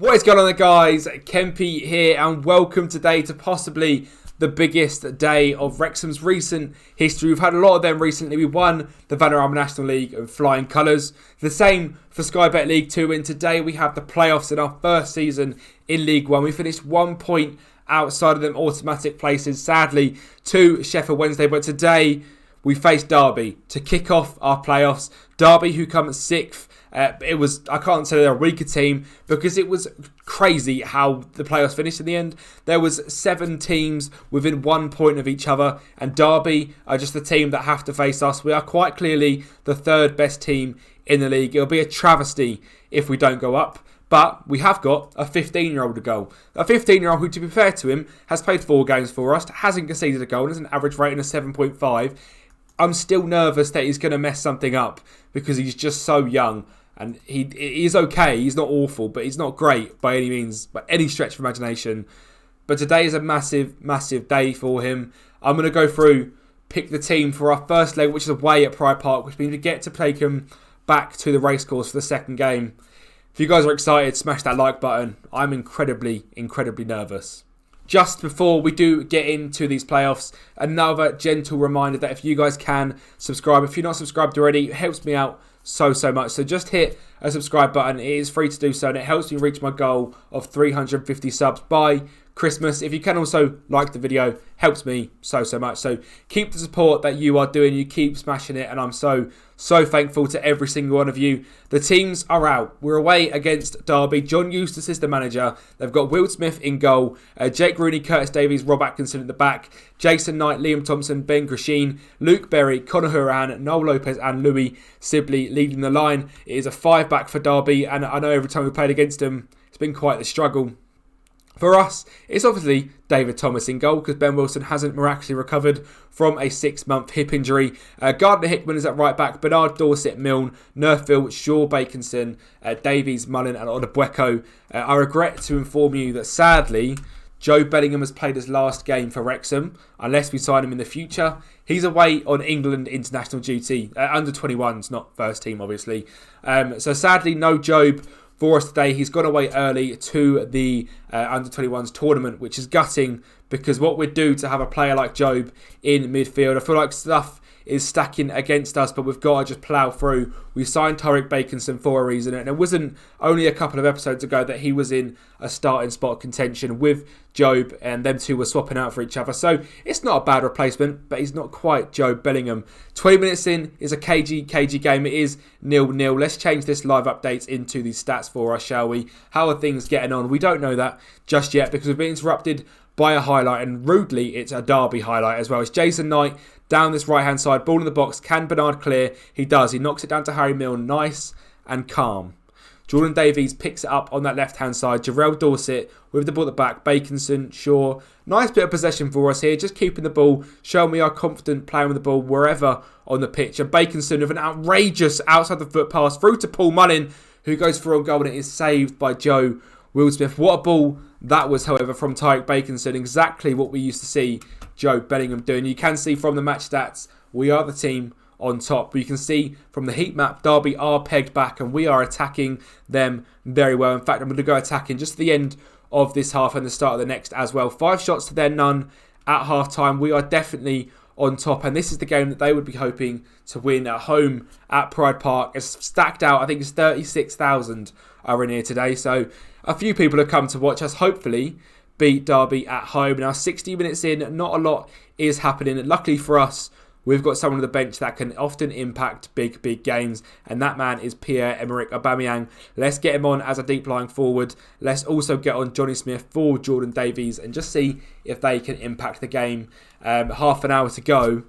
What is going on there, guys? Kempy here, and welcome today to possibly the biggest day of Wrexham's recent history. We've had a lot of them recently. We won the Vanarama National League in flying colours. The same for Sky Bet League 2, and today we have the playoffs in our first season in League 1. We finished 1 point outside of them automatic places, sadly, to Sheffield Wednesday. But today we face Derby to kick off our playoffs. Derby, who come 6th. I can't say they're a weaker team because it was crazy how the playoffs finished in the end. There was 7 teams within 1 point of each other, and Derby are just the team that have to face us. We are quite clearly the third best team in the league. It'll be a travesty if we don't go up, but we have got a 15-year-old to go. A 15-year-old who, to be fair to him, has played 4 games for us, hasn't conceded a goal, and has an average rating of 7.5. I'm still nervous that he's going to mess something up because he's just so young. And he is okay. He's not awful, but he's not great by any means, by any stretch of imagination. But today is a massive, massive day for him. I'm going to go through, pick the team for our first leg, which is away at Pride Park, which means we get to take him back to the Racecourse for the second game. If you guys are excited, smash that like button. I'm incredibly, incredibly nervous. Just before we do get into these playoffs, another gentle reminder that if you guys can subscribe, if you're not subscribed already, it helps me out so much. So just hit a subscribe button. It is free to do so, and it helps me reach my goal of 350 subs by Christmas. If you can also like the video, helps me so much. So keep the support that you are doing. You keep smashing it, and I'm so thankful to every single one of you. The teams are out. We're away against Derby. John Eustace is the manager. They've got Will Smith in goal, Jake Rooney, Curtis Davies, Rob Atkinson at the back, Jason Knight, Liam Thompson, Ben Grisheen, Luke Berry, Conor Horan, Noel Lopez and Louis Sibley leading the line. It is a 5-back for Derby, and I know every time we played against them, it's been quite the struggle. For us, it's obviously David Thomas in goal because Ben Wilson hasn't miraculously recovered from a 6-month hip injury. Gardner Hickman is at right back, Bernard Dorset, Milne, Nerfield, Shaw, Baconson, Davies, Mullen and Odebueko. I regret to inform you that sadly, Joe Bellingham has played his last game for Wrexham, unless we sign him in the future. He's away on England international duty, under 21s, not first team obviously. So sadly, no Jobe for us today. He's gone away early to the under-21s tournament, which is gutting because what we'd do to have a player like Jobe in midfield. I feel like stuff is stacking against us, but we've got to just plough through. We signed Tariq Baconson for a reason, and it wasn't only a couple of episodes ago that he was in a starting spot contention with Jobe, and them two were swapping out for each other. So it's not a bad replacement, but he's not quite Jobe Bellingham. 20 minutes in is a KG game. It is 0-0. Let's change this live updates into these stats for us, shall we? How are things getting on? We don't know that just yet because we've been interrupted by a highlight, and rudely it's a Derby highlight as well. It's Jason Knight down this right hand side, ball in the box. Can Bernard clear? He does. He knocks it down to Harry Milne, nice and calm. Jordan Davies picks it up on that left hand side. Jarrell Dorset with the ball at the back. Baconson, Shaw. Nice bit of possession for us here, just keeping the ball, showing we are confident playing with the ball wherever on the pitch. And Baconson with an outrageous outside the foot pass through to Paul Mullin, who goes for a goal, and it is saved by Joe Will Smith. What a ball that was, however, from Tariq Baconson. Exactly what we used to see Joe Bellingham doing. You can see from the match stats, we are the team on top. But you can see from the heat map, Derby are pegged back and we are attacking them very well. In fact, I'm going to go attacking just at the end of this half and the start of the next as well. 5 shots to their none at half time. We are definitely on top, and this is the game that they would be hoping to win at home at Pride Park. It's stacked out. I think it's 36,000 are in here today, so a few people have come to watch us hopefully beat Derby at home. Now 60 minutes in, not a lot is happening. Luckily for us, we've got someone on the bench that can often impact big games, and that man is Pierre-Emerick Aubameyang. Let's get him on as a deep lying forward. Let's also get on Johnny Smith for Jordan Davies and just see if they can impact the game. Half an hour to go.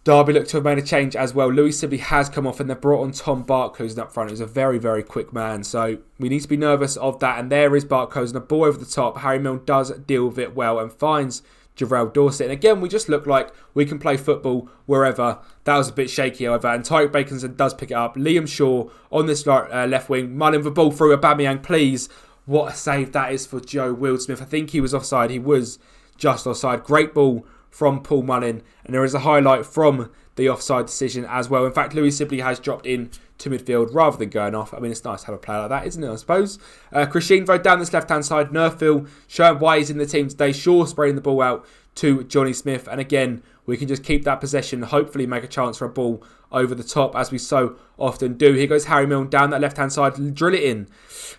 Derby look to have made a change as well. Louis Sibley has come off, and they've brought on Tom Barkhuizen up front, who's a very quick man. So we need to be nervous of that. And there is Barkhuizen, a ball over the top. Harry Milne does deal with it well and finds Jarrell Dorset. And again, we just look like we can play football wherever. That was a bit shaky, however. And Tariq Baconson does pick it up. Liam Shaw on this left wing. Mullin the ball through. Aubameyang, please. What a save that is for Joe Will Smith. I think he was offside. He was just offside. Great ball from Paul Mullin, and there is a highlight from the offside decision as well. In fact, Louis Sibley has dropped in to midfield rather than going off. I mean, it's nice to have a player like that, isn't it, I suppose? Crescenzo down this left-hand side. Nerfil showing why he's in the team today. Shaw spraying the ball out to Johnny Smith. And again, we can just keep that possession, hopefully make a chance for a ball over the top, as we so often do. Here goes Harry Milne down that left-hand side. Drill it in.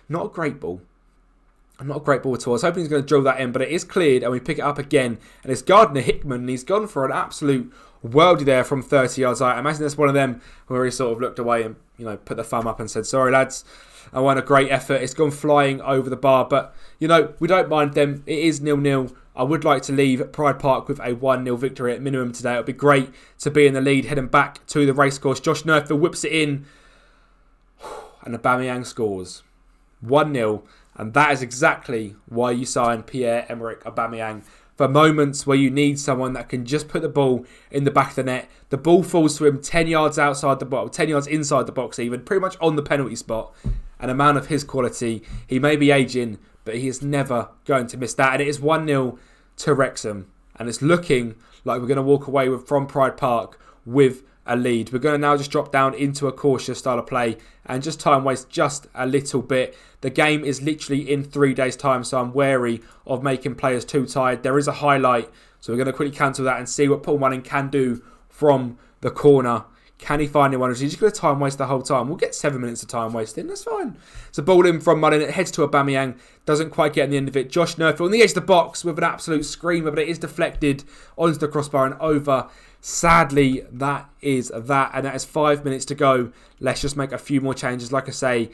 Not a great ball. Not a great ball at all. I was hoping he's going to drill that in, but it is cleared, and we pick it up again. And it's Gardner Hickman, and he's gone for an absolute worldie there from 30 yards out. I imagine that's one of them where he sort of looked away and, put the thumb up and said, sorry, lads, I won a great effort. It's gone flying over the bar, but, we don't mind them. It is 0-0. I would like to leave Pride Park with a 1-0 victory at minimum today. It would be great to be in the lead, heading back to the racecourse. Josh Nerfil whips it in, and Aubameyang scores 1-0. And that is exactly why you sign Pierre-Emerick Aubameyang. For moments where you need someone that can just put the ball in the back of the net. The ball falls to him 10 yards outside the box, 10 yards inside the box even, pretty much on the penalty spot. And a man of his quality, he may be aging, but he is never going to miss that. And it is 1-0 to Wrexham. And it's looking like we're going to walk away from Pride Park with a lead. We're going to now just drop down into a cautious style of play and just time waste just a little bit. The game is literally in 3 days' time, so I'm wary of making players too tired. There is a highlight, so we're going to quickly cancel that and see what Paul Mullin can do from the corner. Can he find anyone? Or is he just going to time waste the whole time? We'll get 7 minutes of time wasting. That's fine. So ball in from Mullin. It heads to Aubameyang. Doesn't quite get in the end of it. Josh Nerfil on the edge of the box with an absolute screamer, but it is deflected onto the crossbar and over. Sadly, that is that. And that is 5 minutes to go. Let's just make a few more changes. Like I say,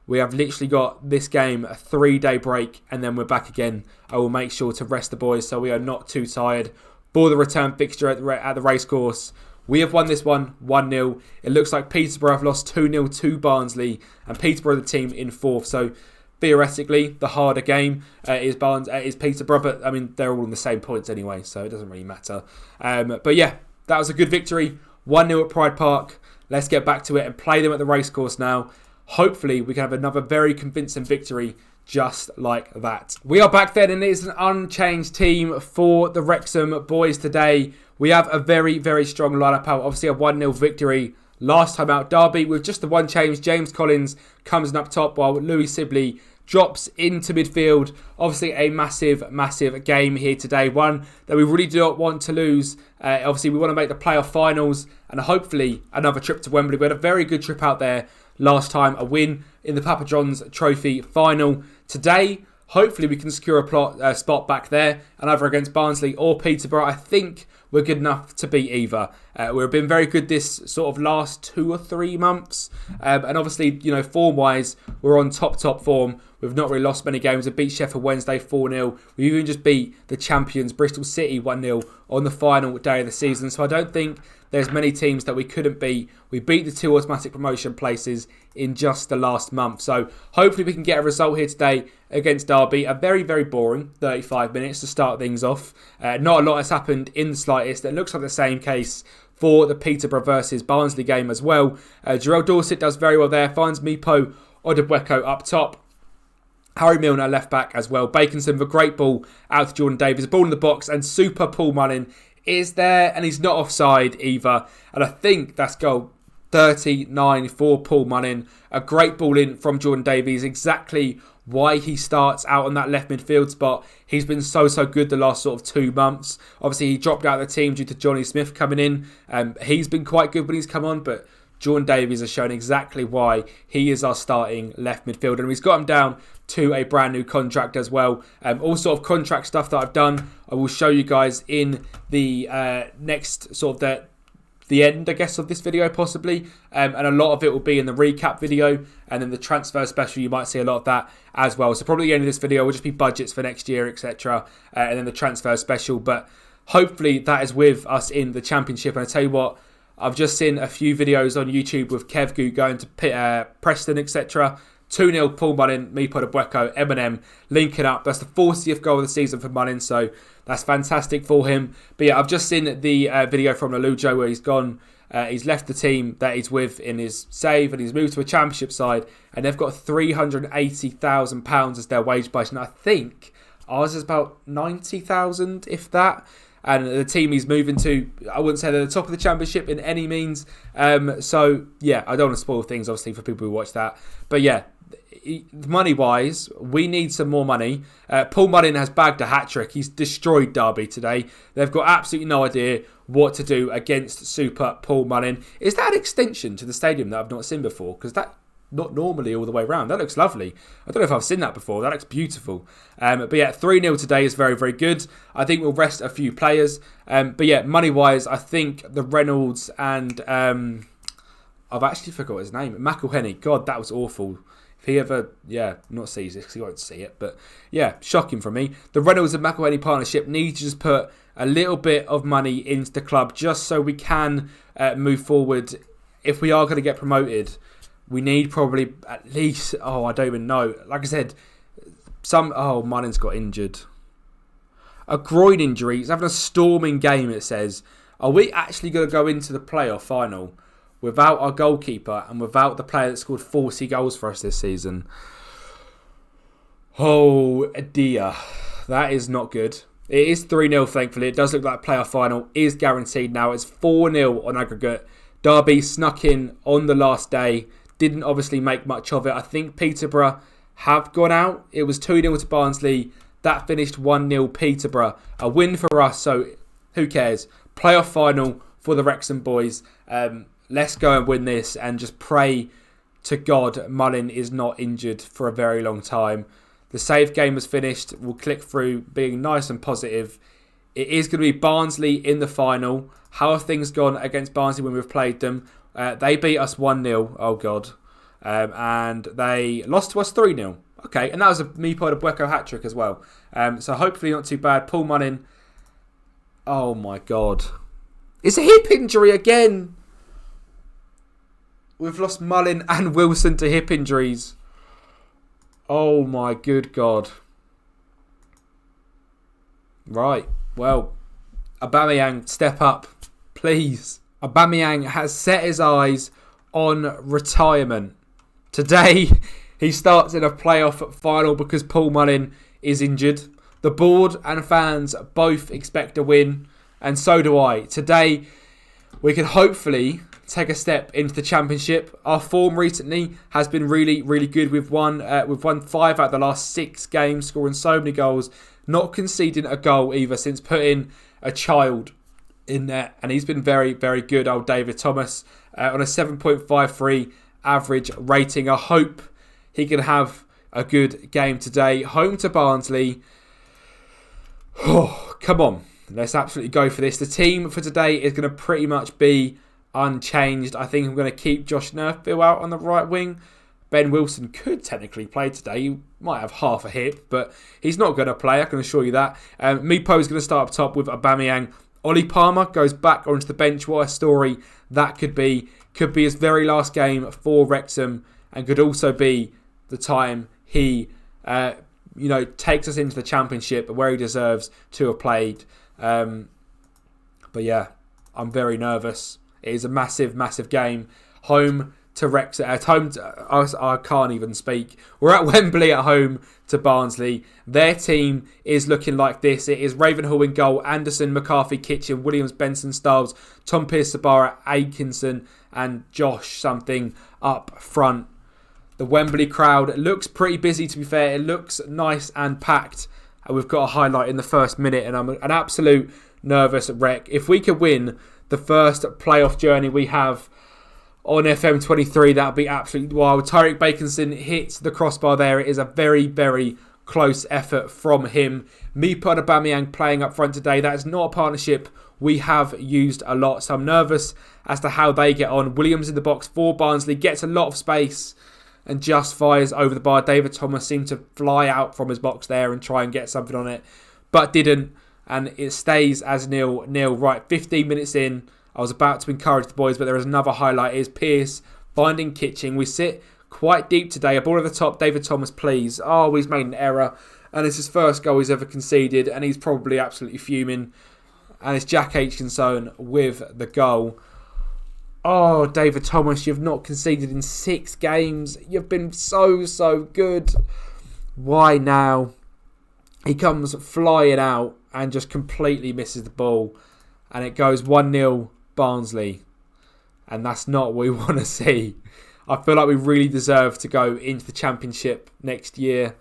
we have literally got this game a 3-day break and then we're back again. I will make sure to rest the boys so we are not too tired for the return fixture at the racecourse. We have won this one 1-0. It looks like Peterborough have lost 2-0 to Barnsley, and Peterborough the team in fourth. So theoretically, the harder game is Peterborough, but I mean they're all on the same points anyway, so it doesn't really matter. But yeah, that was a good victory. 1-0 at Pride Park. Let's get back to it and play them at the racecourse now. Hopefully, we can have another very convincing victory just like that. We are back then, and it is an unchanged team for the Wrexham boys today. We have a very, very strong lineup out. Obviously, a 1-0 victory last time out. Derby with just the one change. James Collins comes in up top while Louis Sibley drops into midfield. Obviously, a massive, massive game here today. One that we really do not want to lose. Obviously, we want to make the playoff finals and hopefully another trip to Wembley. We had a very good trip out there last time. A win in the Papa John's Trophy final. Today, hopefully we can secure a spot back there, and either against Barnsley or Peterborough. I think we're good enough to beat either. We've been very good this sort of last 2 or 3 months. And obviously, form-wise, we're on top form. We've not really lost many games. We beat Sheffield Wednesday 4-0. We even just beat the champions, Bristol City, 1-0 on the final day of the season. So I don't think there's many teams that we couldn't beat. We beat the 2 automatic promotion places in just the last month. So hopefully we can get a result here today against Derby. A very, very boring 35 minutes to start things off. Not a lot has happened in the slightest. It looks like the same case for the Peterborough versus Barnsley game as well. Jarrell Dorset does very well there. Finds Mipo Odebueko up top. Harry Milne at left back as well. Baconson with a great ball out to Jordan Davies. Ball in the box and super Paul Mullin is there, and he's not offside either. And I think that's goal 39 for Paul Mullin. A great ball in from Jordan Davies. Exactly why he starts out on that left midfield spot. He's been so good the last sort of 2 months. Obviously, he dropped out of the team due to Johnny Smith coming in. He's been quite good when he's come on, but Jordan Davies has shown exactly why he is our starting left midfielder. And he's got him down to a brand new contract as well. All sort of contract stuff that I've done, I will show you guys in the next sort of the end, I guess, of this video possibly. And a lot of it will be in the recap video. And then the transfer special, you might see a lot of that as well. So probably the end of this video will just be budgets for next year, etc. And then the transfer special. But hopefully that is with us in the championship. And I tell you what, I've just seen a few videos on YouTube with Kevgu going to Preston, etc. 2-0 Paul Mullin, Mipo Odebueko, Eminem linking up. That's the 40th goal of the season for Mullin, so that's fantastic for him. But yeah, I've just seen the video from Lalujo where he's gone. He's left the team that he's with in his save and he's moved to a championship side, and they've got £380,000 as their wage budget. And I think ours is about 90,000, if that. and the team he's moving to, I wouldn't say they're the top of the championship in any means. So yeah, I don't want to spoil things obviously for people who watch that, but yeah, money wise, we need some more money. Paul Mullin has bagged a hat-trick. He's destroyed Derby today. They've got absolutely no idea what to do against Super Paul Mullin. Is that an extension to the stadium that I've not seen before? Because that not normally all the way around. That looks lovely. I don't know if I've seen that before. That looks beautiful. But yeah, 3-0 today is very, very good. I think we'll rest a few players. But yeah, money-wise, I think the Reynolds and I've actually forgot his name. McElhenney. God, that was awful. If he ever, not sees this because he won't see it. But yeah, shocking from me. The Reynolds and McElhenney partnership needs to just put a little bit of money into the club just so we can move forward. If we are going to get promoted, we need probably at least, I don't even know. Like I said, Mullin's got injured. A groin injury. He's having a storming game, it says. Are we actually going to go into the playoff final without our goalkeeper and without the player that scored 40 goals for us this season? Oh dear. That is not good. It is 3-0, thankfully. It does look like playoff final is guaranteed now. It's 4-0 on aggregate. Derby snuck in on the last day. Didn't obviously make much of it. I think Peterborough have gone out. It was 2-0 to Barnsley. That finished 1-0 Peterborough. A win for us, so who cares? Playoff final for the Wrexham boys. Let's go and win this and just pray to God Mullin is not injured for a very long time. The save game was finished. We'll click through being nice and positive. It is going to be Barnsley in the final. How have things gone against Barnsley when we've played them? They beat us 1-0. Oh, God. And they lost to us 3-0. Okay, and that was a Mipo Bueko hat-trick as well. So hopefully not too bad. Paul Mullin. Oh, my God. It's a hip injury again. We've lost Mullin and Wilson to hip injuries. Oh, my good God. Right. Well, Aubameyang, step up, please. Aubameyang has set his eyes on retirement. Today, he starts in a playoff final because Paul Mullin is injured. The board and fans both expect a win, and so do I. Today, we can hopefully take a step into the championship. Our form recently has been really, really good. We've won 5 out of the last 6 games, scoring so many goals, not conceding a goal either since putting a child in there, and he's been very, very good. Old David Thomas on a 7.53 average rating. I hope he can have a good game today. Home to Barnsley. Oh, come on, let's absolutely go for this. The team for today is going to pretty much be unchanged. I think I'm going to keep Josh Nerfville out on the right wing. Ben Wilson could technically play today. He might have half a hip, but he's not going to play, I can assure you that. Mipo is going to start up top with Aubameyang. Ollie Palmer goes back onto the bench. What a story that could be. Could be his very last game for Wrexham, and could also be the time he takes us into the championship where he deserves to have played. But yeah, I'm very nervous. It is a massive, massive game. Home to Wrexham. I can't even speak. We're at Wembley at home to Barnsley. Their team is looking like this. It is Ravenhall in goal, Anderson, McCarthy, Kitchen, Williams, Benson, Stiles, Tom Pearce, Sabara, Atkinson and Josh something up front. The Wembley crowd looks pretty busy, to be fair. It looks nice and packed. And we've got a highlight in the first minute, and I'm an absolute nervous wreck. If we could win the first playoff journey we have on FM23, that would be absolutely wild. Tyreek Baconson hits the crossbar there. It is a very, very close effort from him. Mipo and Aubameyang playing up front today. That is not a partnership we have used a lot, so I'm nervous as to how they get on. Williams in the box for Barnsley, gets a lot of space and just fires over the bar. David Thomas seemed to fly out from his box there and try and get something on it, but didn't, and it stays as 0-0. Right, 15 minutes in, I was about to encourage the boys, but there is another highlight. It is Pearce finding Kitching. We sit quite deep today. A ball at the top. David Thomas, please. Oh, he's made an error. And it's his first goal he's ever conceded. And he's probably absolutely fuming. And it's Jack Aitchison with the goal. Oh, David Thomas, you've not conceded in 6 games. You've been so, so good. Why now? He comes flying out and just completely misses the ball. And it goes 1-0 Barnsley. And that's not what we want to see. I feel like we really deserve to go into the Championship next year.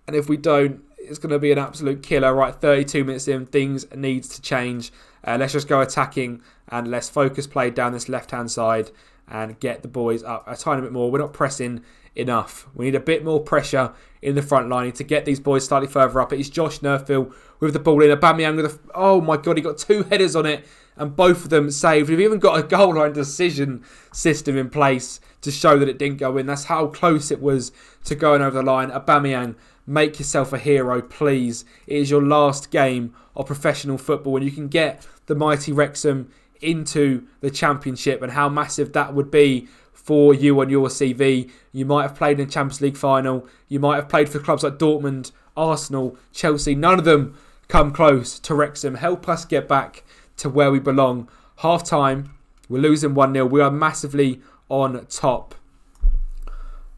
And if we don't, it's going to be an absolute killer. Right, 32 minutes in, things needs to change. Let's just go attacking and let's focus play down this left-hand side and get the boys up a tiny bit more. We're not pressing enough. We need a bit more pressure in the front line to get these boys slightly further up. It's Josh Nerfield with the ball in. Aubameyang with oh my God, he got 2 headers on it and both of them saved. We've even got a goal line decision system in place to show that it didn't go in. That's how close it was to going over the line. Aubameyang, make yourself a hero, please. It is your last game of professional football and you can get the mighty Wrexham into the Championship, and how massive that would be for you on your CV. You might have played in the Champions League final. You might have played for clubs like Dortmund, Arsenal, Chelsea. None of them come close to Wrexham. Help us get back to where we belong. Half time, we're losing 1-0. We are massively on top.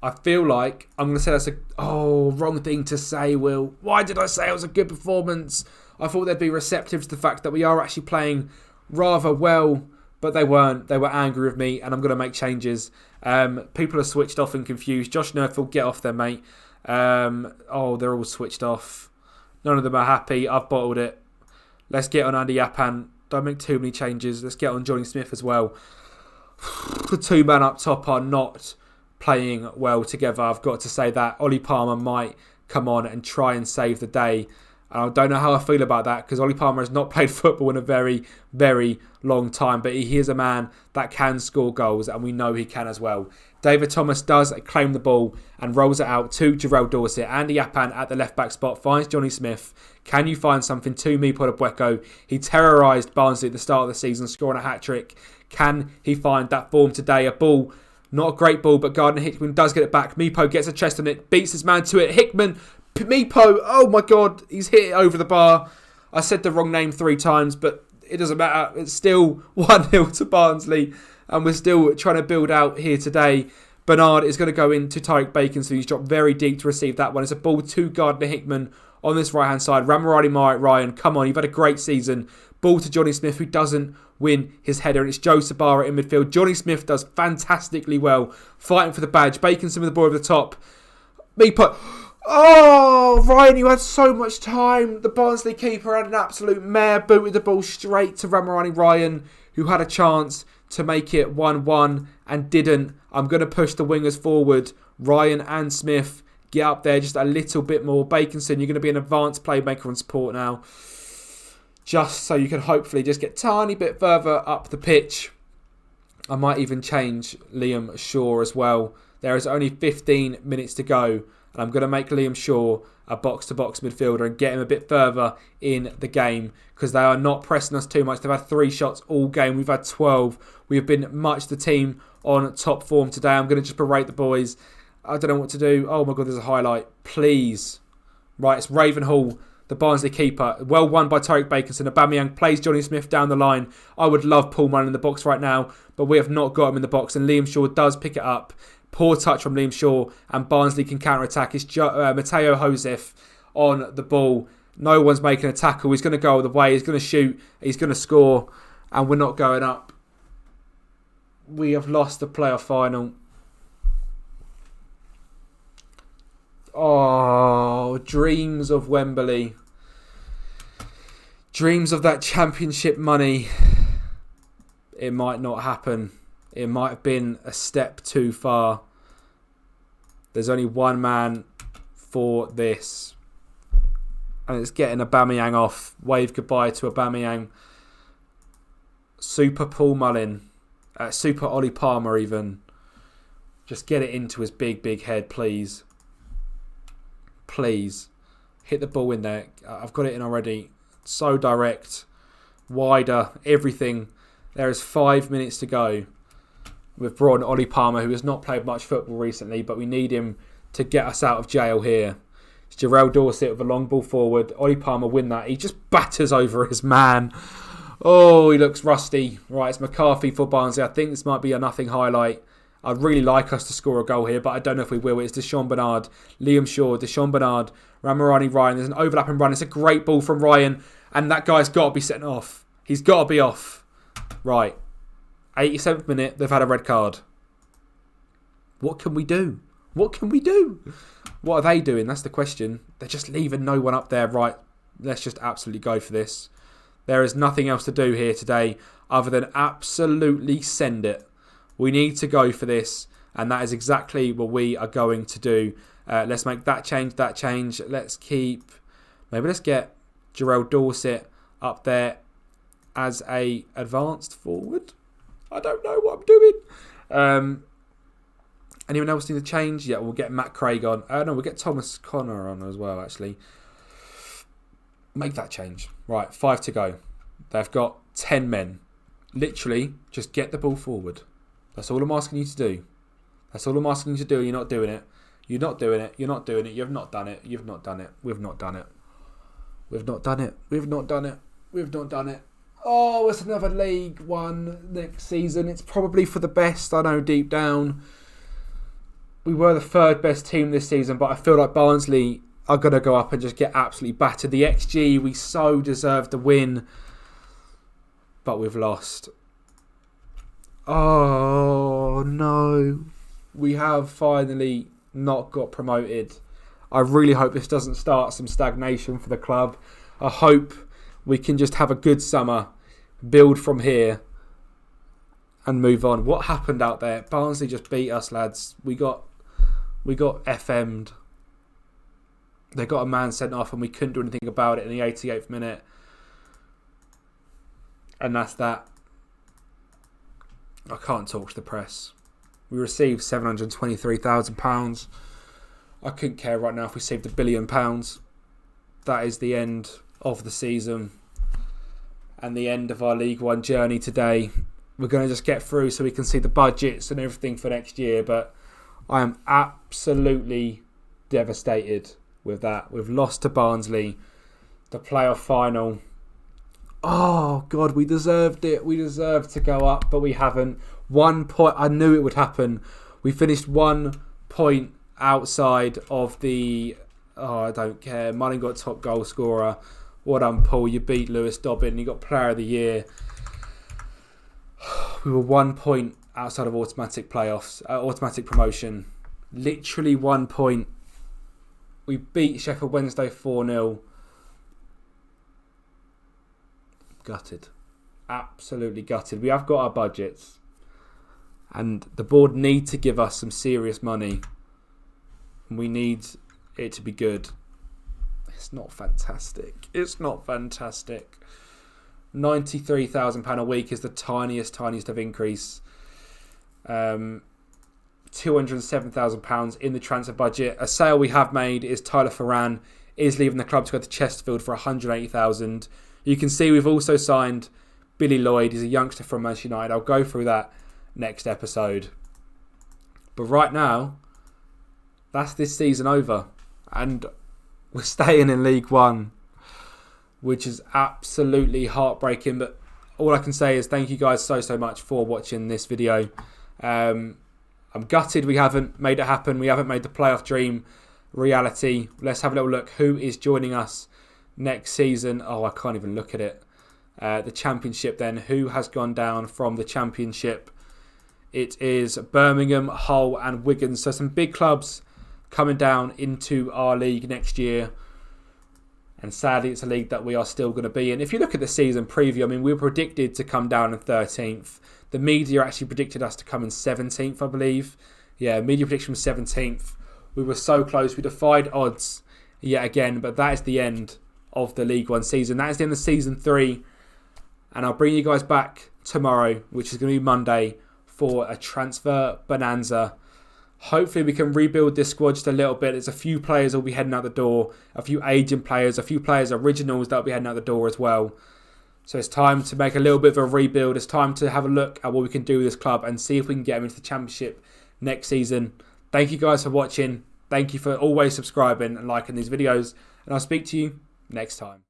I feel like I'm going to say that's wrong thing to say, Will. Why did I say it was a good performance? I thought they'd be receptive to the fact that we are actually playing rather well, but they weren't. They were angry with me, and I'm going to make changes. People are switched off and confused. Josh Nerfield, get off there, mate. They're all switched off. None of them are happy. I've bottled it. Let's get on Andy Yapan. Don't make too many changes. Let's get on Johnny Smith as well. The 2 men up top are not playing well together. I've got to say that. Ollie Palmer might come on and try and save the day. I don't know how I feel about that because Ollie Palmer has not played football in a very, very long time. But he is a man that can score goals and we know he can as well. David Thomas does claim the ball and rolls it out to Jarrell Dorset. Andy Yapan at the left-back spot finds Johnny Smith. Can you find something to me, Podobueco? He terrorised Barnsley at the start of the season, scoring a hat-trick. Can he find that form today? A ball, not a great ball, but Gardner-Hickman does get it back. Meepo gets a chest on it, beats his man to it. Hickman, Meepo, oh my God, he's hit it over the bar. I said the wrong name 3 times, but it doesn't matter. It's still 1-0 to Barnsley, and we're still trying to build out here today. Bernard is going to go into Tyreek Bacon, so he's dropped very deep to receive that one. It's a ball to Gardner-Hickman on this right-hand side. Ramirani Ryan, come on, you've had a great season. Ball to Johnny Smith, who doesn't win his header, and it's Joe Sabara in midfield. Johnny Smith does fantastically well, fighting for the badge. Bacon's with the ball over the top. Meepo... Oh, Ryan, you had so much time. The Barnsley keeper had an absolute mare, booted the ball straight to Ramirani Ryan, who had a chance to make it 1-1 and didn't. I'm going to push the wingers forward. Ryan and Smith get up there just a little bit more. Baconson, you're going to be an advanced playmaker and support now. Just so you can hopefully just get a tiny bit further up the pitch. I might even change Liam Shaw as well. There is only 15 minutes to go. And I'm going to make Liam Shaw a box-to-box midfielder and get him a bit further in the game because they are not pressing us too much. They've had 3 shots all game. We've had 12. We've been much the team on top form today. I'm going to just berate the boys. I don't know what to do. Oh my God, there's a highlight. Please. Right, it's Ravenhall, the Barnsley keeper. Well won by Tyreek Baconson. Aubameyang plays Johnny Smith down the line. I would love Paul Mullen in the box right now, but we have not got him in the box. And Liam Shaw does pick it up. Poor touch from Liam Shaw, and Barnsley can counter-attack. It's Mateo Josef on the ball. No one's making a tackle. He's going to go all the way. He's going to shoot. He's going to score, and we're not going up. We have lost the playoff final. Oh, dreams of Wembley. Dreams of that championship money. It might not happen. It might have been a step too far. There's only one man for this. And it's getting Aubameyang off. Wave goodbye to Aubameyang. Super Paul Mullin. Super Ollie Palmer even. Just get it into his big, big head, please. Please. Hit the ball in there. I've got it in already. So direct. Wider. Everything. There is 5 minutes to go. We've brought in Ollie Palmer, who has not played much football recently, but we need him to get us out of jail here. It's Jarrell Dorset with a long ball forward. Ollie Palmer win that. He just batters over his man. Oh, he looks rusty. Right, it's McCarthy for Barnsley. I think this might be a nothing highlight. I'd really like us to score a goal here, but I don't know if we will. It's Deshaun Bernard, Liam Shaw, Deshaun Bernard, Ramirani Ryan. There's an overlapping run. It's a great ball from Ryan, and that guy's got to be sent off. He's got to be off. Right. 87th minute, they've had a red card. What can we do? What can we do? What are they doing? That's the question. They're just leaving no one up there. Right. Let's just absolutely go for this. There is nothing else to do here today other than absolutely send it. We need to go for this, and that is exactly what we are going to do. Let's make that change, Let's keep... Maybe let's get Jarrell Dorset up there as a advanced forward. I don't know what I'm doing. Anyone else need to change? Yeah, we'll get Matt Craig on. No, we'll get Thomas Connor on as well, actually. Make that change. Right, 5 to go. They've got 10 men. Literally, just get the ball forward. That's all I'm asking you to do. That's all I'm asking you to do. You're not doing it. You're not doing it. You're not doing it. You've not done it. You've not done it. We've not done it. We've not done it. We've not done it. We've not done it. Oh, it's another League One next season. It's probably for the best. I know deep down. We were the third best team this season, but I feel like Barnsley are going to go up and just get absolutely battered. The XG, we so deserved the win, but we've lost. Oh, no. We have finally not got promoted. I really hope this doesn't start some stagnation for the club. I hope we can just have a good summer, build from here, and move on. What happened out there? Barnsley just beat us, lads. We got FM'd. They got a man sent off and we couldn't do anything about it in the 88th minute. And that's that. I can't talk to the press. We received £723,000. I couldn't care right now if we saved £1 billion. That is the end of the season and the end of our League One journey today. We're going to just get through so we can see the budgets and everything for next year, but I am absolutely devastated with that. We've lost to Barnsley, the playoff final. Oh, God, we deserved it. We deserved to go up, but we haven't. 1 point. I knew it would happen. We finished 1 point outside of the... Oh, I don't care. Mullen got top goal scorer. Well done, Paul. You beat Lewis Dobbin. You got player of the year. We were 1 point outside of automatic playoffs, automatic promotion. Literally 1 point. We beat Sheffield Wednesday 4-0. Gutted. Absolutely gutted. We have got our budgets. And the board need to give us some serious money. We need it to be good. It's not fantastic. It's not fantastic. £93,000 a week is the tiniest of increase. £207,000 in the transfer budget. A sale we have made is Tyler Ferran is leaving the club to go to Chesterfield for £180,000. You can see we've also signed Billy Lloyd. He's a youngster from Manchester United. I'll go through that next episode. But right now, that's this season over. And we're staying in League One, which is absolutely heartbreaking. But all I can say is thank you guys so much for watching this video. I'm gutted we haven't made it happen. We haven't made the playoff dream reality. Let's have a little look. Who is joining us next season? Oh, I can't even look at it. The Championship then. Who has gone down from the Championship? It is Birmingham, Hull and Wigan. So some big clubs coming down into our league next year. And sadly, it's a league that we are still going to be in. If you look at the season preview, I mean, we were predicted to come down in 13th. The media actually predicted us to come in 17th, I believe. Yeah, media prediction was 17th. We were so close. We defied odds yet again. But that is the end of the League One season. That is the end of season 3. And I'll bring you guys back tomorrow, which is going to be Monday, for a transfer bonanza. Hopefully we can rebuild this squad just a little bit. There's a few players that will be heading out the door. A few aging players. A few players originals that will be heading out the door as well. So it's time to make a little bit of a rebuild. It's time to have a look at what we can do with this club and see if we can get them into the Championship next season. Thank you guys for watching. Thank you for always subscribing and liking these videos. And I'll speak to you next time.